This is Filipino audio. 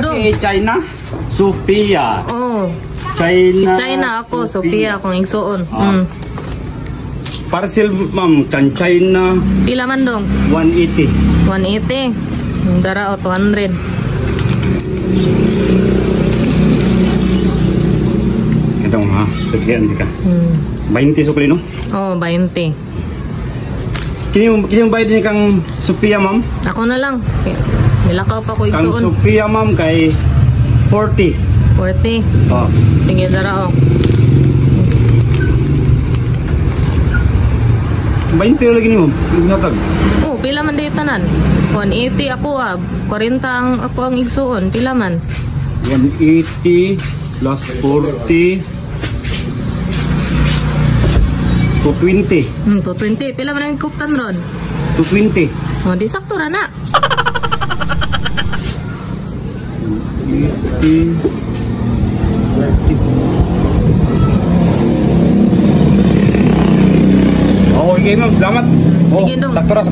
dong. Si China, Sophia. Oh. China. Si China ako, Sophia akong igsuon. Parcel ma'am, kan China. Pila man dong? 180. 180. Yung dara o 200. Ito ha, suklian di ka. 20 sukli no? Oh, 20. Kini bayad ni kang Sophia ma'am? Ako na lang. Nilakaw pa ko Kang igsuon. Sophia ma'am kay 40. 40. Oh. Sige, dara o. 20 lagi ni ma'am. Ingatag. Oh, pila man di tanan? 180 ako 40 ang ako ang igsuon. Pila man? 180 plus 40. 220. 220. Pila man ang kuptan ron? 220. Oh, di sakto ra na. 80. Oh, okay ma'am, salamat. Sige, dong. Sakto ra.